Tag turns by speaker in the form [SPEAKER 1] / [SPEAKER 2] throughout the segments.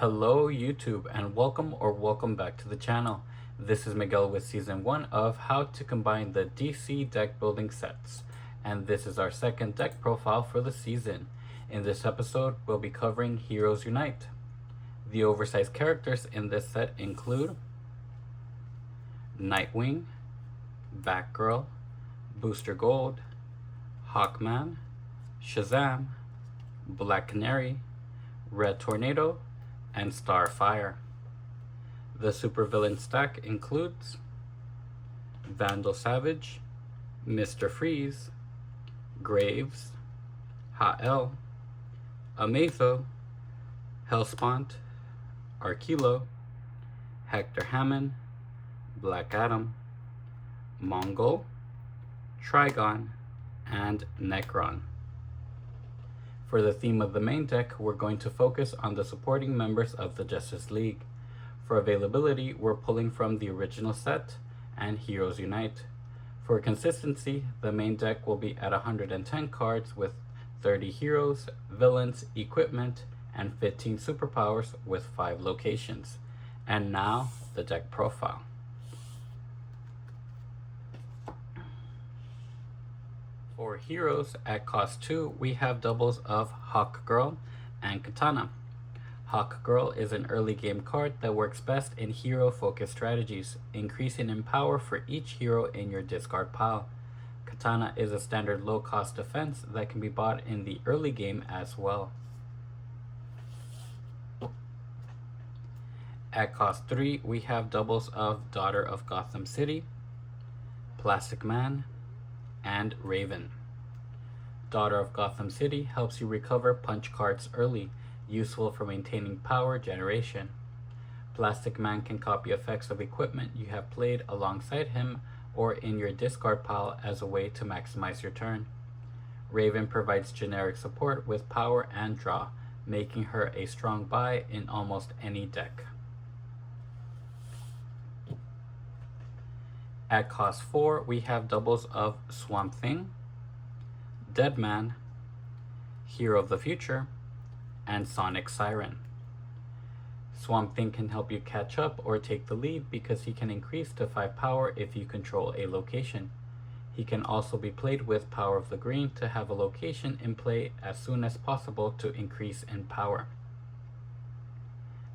[SPEAKER 1] Hello YouTube and welcome back to the channel. This is Miguel with season 1 of how to combine the DC deck building sets, and this is our second deck profile for the season. In this episode we'll be covering Heroes Unite. The oversized characters in this set include Nightwing, Batgirl, Booster Gold, Hawkman, Shazam, Black Canary, Red Tornado, and Starfire. The supervillain stack includes Vandal Savage, Mr. Freeze, Graves, Ha-El, Amazo, Hellspawn, Arkilo, Hector Hammond, Black Adam, Mongol, Trigon, and Necron. For the theme of the main deck, we're going to focus on the supporting members of the Justice League. For availability, we're pulling from the original set and Heroes Unite. For consistency, the main deck will be at 110 cards with 30 heroes, villains, equipment, and 15 superpowers with 5 locations. And now, the deck profile. For heroes at cost 2, we have doubles of Hawkgirl and Katana. Hawkgirl is an early game card that works best in hero-focused strategies, increasing in power for each hero in your discard pile. Katana is a standard low-cost defense that can be bought in the early game as well. At cost 3, we have doubles of Daughter of Gotham City, Plastic Man, and Raven. Daughter of Gotham City helps you recover punch cards early, useful for maintaining power generation. Plastic Man can copy effects of equipment you have played alongside him or in your discard pile as a way to maximize your turn. Raven provides generic support with power and draw, making her a strong buy in almost any deck. At cost 4, we have doubles of Swamp Thing, Deadman, Hero of the Future, and Sonic Siren. Swamp Thing can help you catch up or take the lead because he can increase to 5 power if you control a location. He can also be played with Power of the Green to have a location in play as soon as possible to increase in power.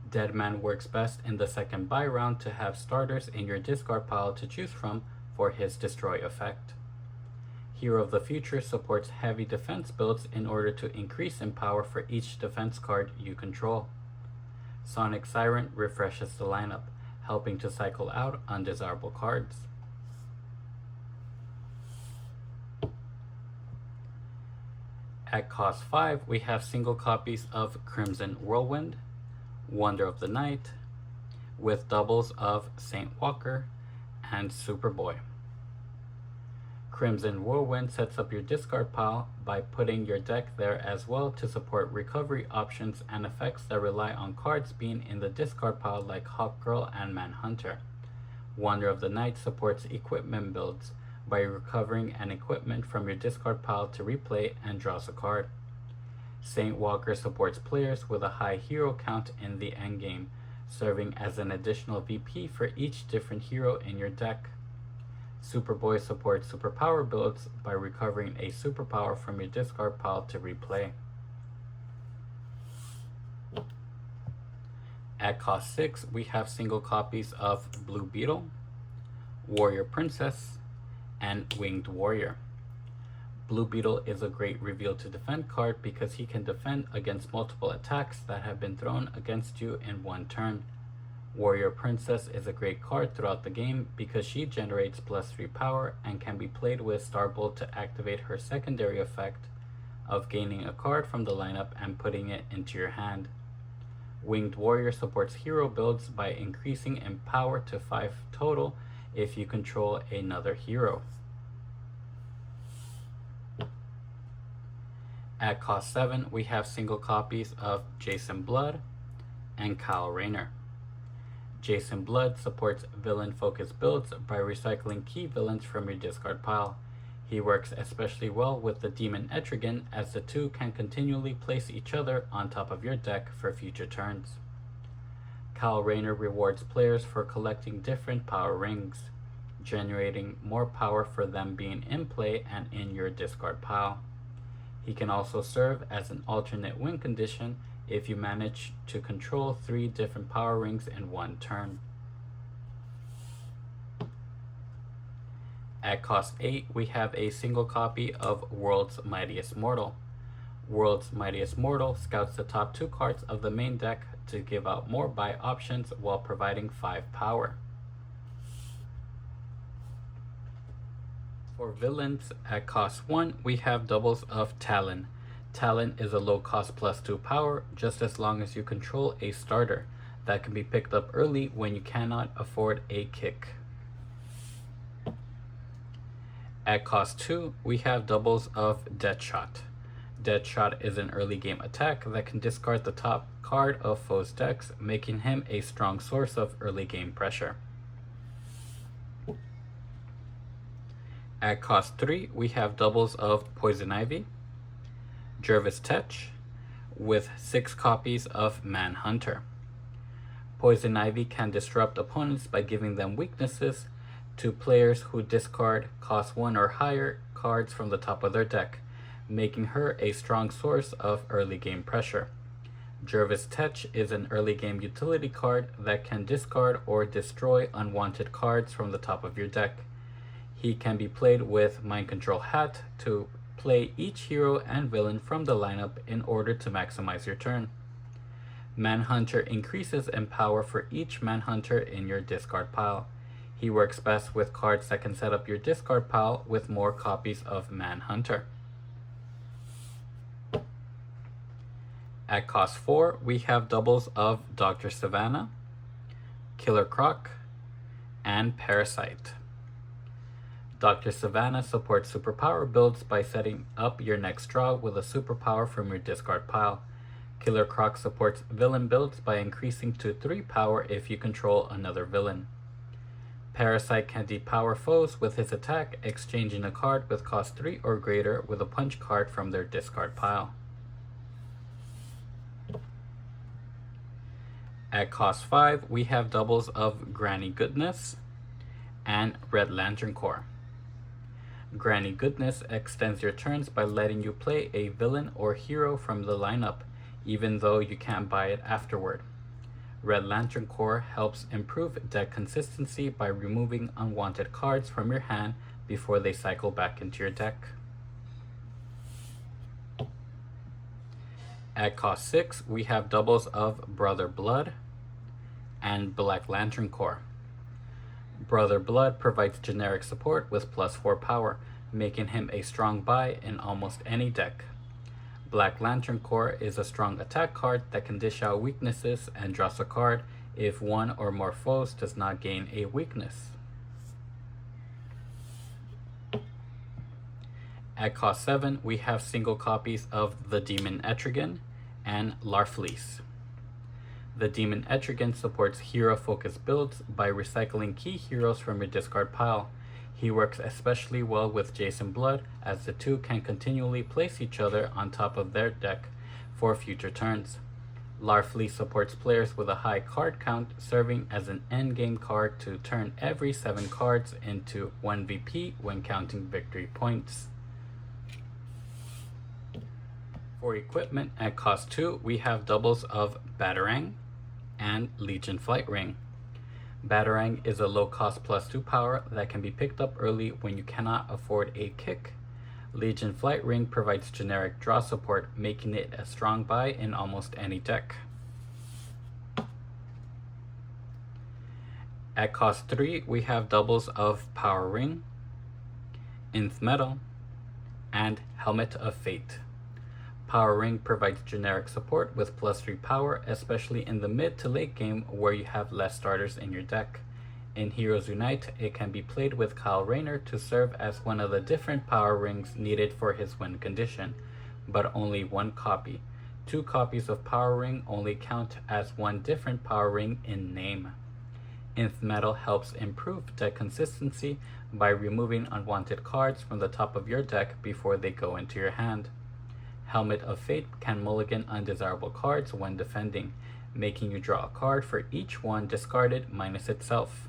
[SPEAKER 1] Deadman works best in the second buy round to have starters in your discard pile to choose from for his destroy effect. Hero of the Future supports heavy defense builds in order to increase in power for each defense card you control. Sonic Siren refreshes the lineup, helping to cycle out undesirable cards. At cost 5, we have single copies of Crimson Whirlwind, Wonder of the Night, with doubles of Saint Walker and Superboy. Crimson Whirlwind sets up your discard pile by putting your deck there as well to support recovery options and effects that rely on cards being in the discard pile like Hawkgirl and Manhunter. Wonder of the Night supports equipment builds by recovering an equipment from your discard pile to replay and draws a card. Saint Walker supports players with a high hero count in the endgame, serving as an additional VP for each different hero in your deck. Superboy supports superpower builds by recovering a superpower from your discard pile to replay. At cost 6, we have single copies of Blue Beetle, Warrior Princess, and Winged Warrior. Blue Beetle is a great reveal to defend card because he can defend against multiple attacks that have been thrown against you in one turn. Warrior Princess is a great card throughout the game because she generates +3 power and can be played with Starbolt to activate her secondary effect of gaining a card from the lineup and putting it into your hand. Winged Warrior supports hero builds by increasing in power to 5 total if you control another hero. At cost 7, we have single copies of Jason Blood and Kyle Rayner. Jason Blood supports villain-focused builds by recycling key villains from your discard pile. He works especially well with the Demon Etrigan, as the two can continually place each other on top of your deck for future turns. Kyle Rayner rewards players for collecting different power rings, generating more power for them being in play and in your discard pile. He can also serve as an alternate win condition if you manage to control 3 different power rings in one turn. At cost 8, we have a single copy of World's Mightiest Mortal. World's Mightiest Mortal scouts the top 2 cards of the main deck to give out more buy options while providing 5 power. For villains, at cost 1, we have doubles of Talon. Talon is a low cost +2 power, just as long as you control a starter that can be picked up early when you cannot afford a kick. At cost 2, we have doubles of Deadshot. Deadshot is an early game attack that can discard the top card of foes' decks, making him a strong source of early game pressure. At cost 3, we have doubles of Poison Ivy, Jervis Tetch, with 6 copies of Manhunter. Poison Ivy can disrupt opponents by giving them weaknesses to players who discard cost 1 or higher cards from the top of their deck, making her a strong source of early game pressure. Jervis Tetch is an early game utility card that can discard or destroy unwanted cards from the top of your deck. He can be played with Mind Control Hat to play each hero and villain from the lineup in order to maximize your turn. Manhunter increases in power for each Manhunter in your discard pile. He works best with cards that can set up your discard pile with more copies of Manhunter. At cost 4, we have doubles of Dr. Savannah, Killer Croc, and Parasite. Dr. Savannah supports superpower builds by setting up your next draw with a superpower from your discard pile. Killer Croc supports villain builds by increasing to 3 power if you control another villain. Parasite can depower foes with his attack, exchanging a card with cost 3 or greater with a punch card from their discard pile. At cost 5, we have doubles of Granny Goodness and Red Lantern Corps. Granny Goodness extends your turns by letting you play a villain or hero from the lineup, even though you can't buy it afterward. Red Lantern Corps helps improve deck consistency by removing unwanted cards from your hand before they cycle back into your deck. At cost 6, we have doubles of Brother Blood and Black Lantern Corps. Brother Blood provides generic support with +4 power, making him a strong buy in almost any deck. Black Lantern Corps is a strong attack card that can dish out weaknesses and draws a card if one or more foes does not gain a weakness. At cost 7, we have single copies of the Demon Etrigan and Larfleeze. The Demon Etrigan supports hero-focused builds by recycling key heroes from your discard pile. He works especially well with Jason Blood, as the two can continually place each other on top of their deck for future turns. Larfleeze supports players with a high card count, serving as an endgame card to turn every 7 cards into 1 VP when counting victory points. For equipment at cost 2, we have doubles of Batarang and Legion Flight Ring. Batarang is a low-cost +2 power that can be picked up early when you cannot afford a kick. Legion Flight Ring provides generic draw support, making it a strong buy in almost any deck. At cost 3, we have doubles of Power Ring, Nth Metal, and Helmet of Fate. Power Ring provides generic support with +3 power, especially in the mid to late game where you have less starters in your deck. In Heroes Unite, it can be played with Kyle Rayner to serve as one of the different power rings needed for his win condition, but only 1 copy. 2 copies of Power Ring only count as 1 different power ring in name. Nth Metal helps improve deck consistency by removing unwanted cards from the top of your deck before they go into your hand. Helmet of Fate can mulligan undesirable cards when defending, making you draw a card for each one discarded minus itself.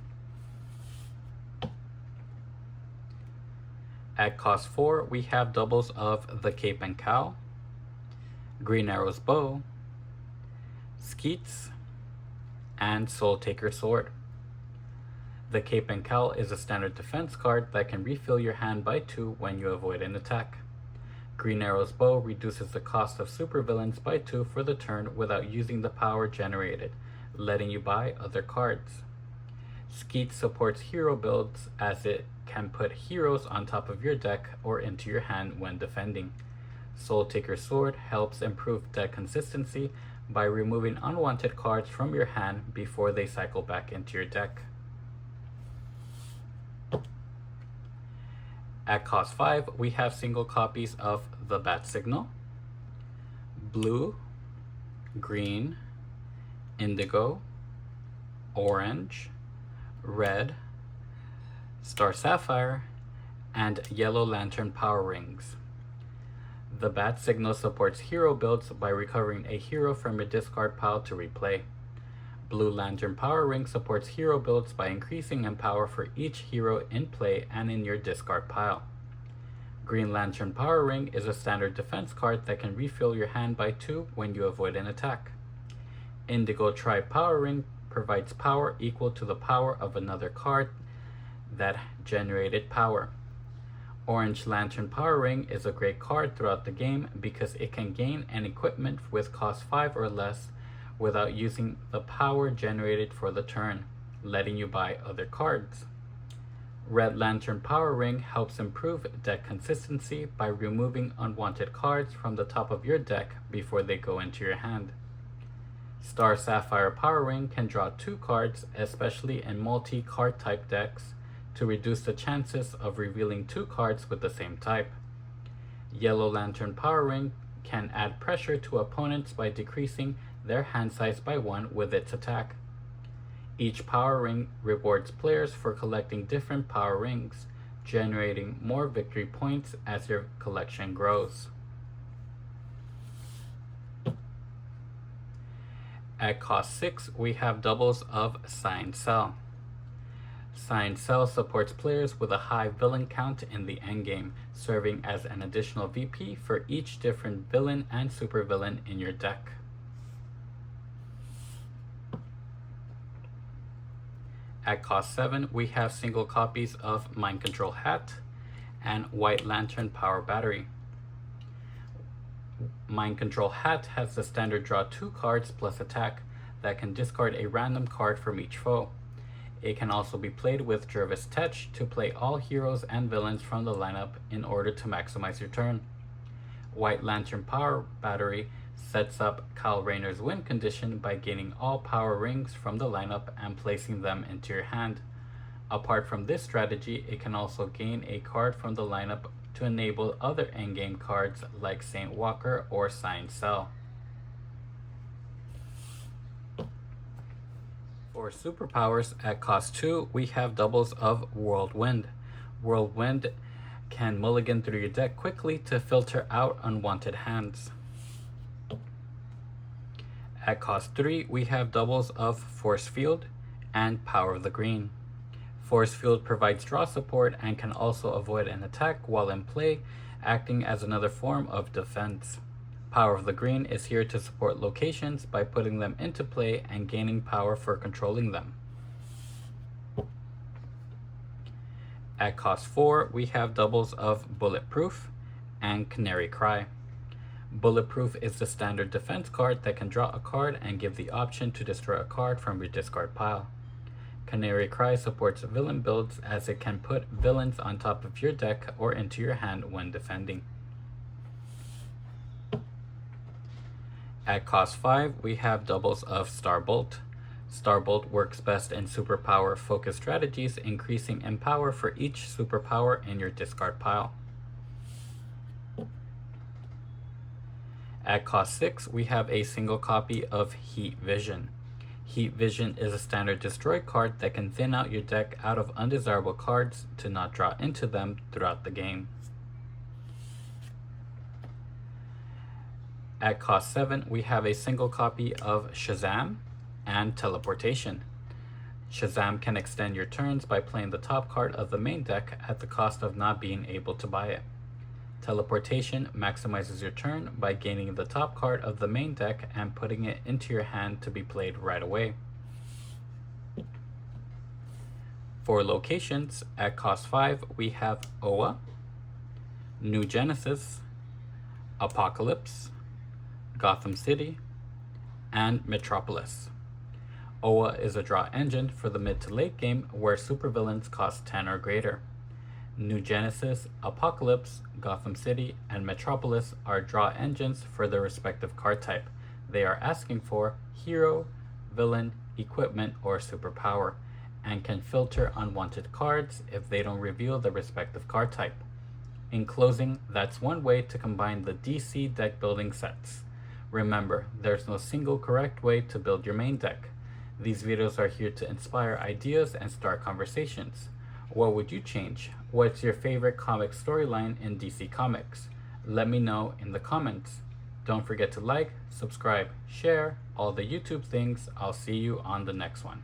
[SPEAKER 1] At cost 4, we have doubles of the Cape and Cowl, Green Arrow's Bow, Skeets, and Soul Taker Sword. The Cape and Cowl is a standard defense card that can refill your hand by 2 when you avoid an attack. Green Arrow's Bow reduces the cost of supervillains by 2 for the turn without using the power generated, letting you buy other cards. Skeet supports hero builds as it can put heroes on top of your deck or into your hand when defending. Soul Taker Sword helps improve deck consistency by removing unwanted cards from your hand before they cycle back into your deck. At cost 5, we have single copies of the Bat Signal, blue, green, indigo, orange, red, Star Sapphire, and Yellow Lantern Power Rings. The Bat Signal supports hero builds by recovering a hero from your discard pile to replay. Blue Lantern Power Ring supports hero builds by increasing in power for each hero in play and in your discard pile. Green Lantern Power Ring is a standard defense card that can refill your hand by 2 when you avoid an attack. Indigo Tri Power Ring provides power equal to the power of another card that generated power. Orange Lantern Power Ring is a great card throughout the game because it can gain an equipment with cost 5 or less without using the power generated for the turn, letting you buy other cards. Red Lantern Power Ring helps improve deck consistency by removing unwanted cards from the top of your deck before they go into your hand. Star Sapphire Power Ring can draw 2 cards, especially in multi-card type decks, to reduce the chances of revealing 2 cards with the same type. Yellow Lantern Power Ring can add pressure to opponents by decreasing their hand size by 1 with its attack. Each power ring rewards players for collecting different power rings, generating more victory points as your collection grows. At cost 6, we have doubles of Sign Cell. Sign Cell supports players with a high villain count in the endgame, serving as an additional VP for each different villain and supervillain in your deck. At cost 7, we have single copies of Mind Control Hat and White Lantern Power Battery. Mind Control Hat has the standard draw 2 cards plus attack that can discard a random card from each foe. It can also be played with Jervis Tetch to play all heroes and villains from the lineup in order to maximize your turn. White Lantern Power Battery sets up Kyle Rayner's win condition by gaining all power rings from the lineup and placing them into your hand. Apart from this strategy, it can also gain a card from the lineup to enable other endgame cards like Saint Walker or Sign Cell. For superpowers at cost 2, we have doubles of Whirlwind. Whirlwind can mulligan through your deck quickly to filter out unwanted hands. At cost 3, we have doubles of Force Field and Power of the Green. Force Field provides draw support and can also avoid an attack while in play, acting as another form of defense. Power of the Green is here to support locations by putting them into play and gaining power for controlling them. At cost 4, we have doubles of Bulletproof and Canary Cry. Bulletproof is the standard defense card that can draw a card and give the option to destroy a card from your discard pile. Canary Cry supports villain builds as it can put villains on top of your deck or into your hand when defending. At cost 5, we have doubles of Starbolt. Starbolt works best in superpower focused strategies, increasing in power for each superpower in your discard pile. At cost 6, we have a single copy of Heat Vision. Heat Vision is a standard destroy card that can thin out your deck out of undesirable cards to not draw into them throughout the game. At cost 7, we have a single copy of Shazam and Teleportation. Shazam can extend your turns by playing the top card of the main deck at the cost of not being able to buy it. Teleportation maximizes your turn by gaining the top card of the main deck and putting it into your hand to be played right away. For locations, at cost 5, we have Oa, New Genesis, Apocalypse, Gotham City, and Metropolis. Oa is a draw engine for the mid to late game where supervillains cost 10 or greater. New Genesis, Apocalypse, Gotham City, and Metropolis are draw engines for their respective card type. They are asking for hero, villain, equipment, or superpower, and can filter unwanted cards if they don't reveal the respective card type. In closing, that's one way to combine the DC deck building sets. Remember, there's no single correct way to build your main deck. These videos are here to inspire ideas and start conversations. What would you change? What's your favorite comic storyline in DC Comics? Let me know in the comments. Don't forget to like, subscribe, share, all the YouTube things. I'll see you on the next one.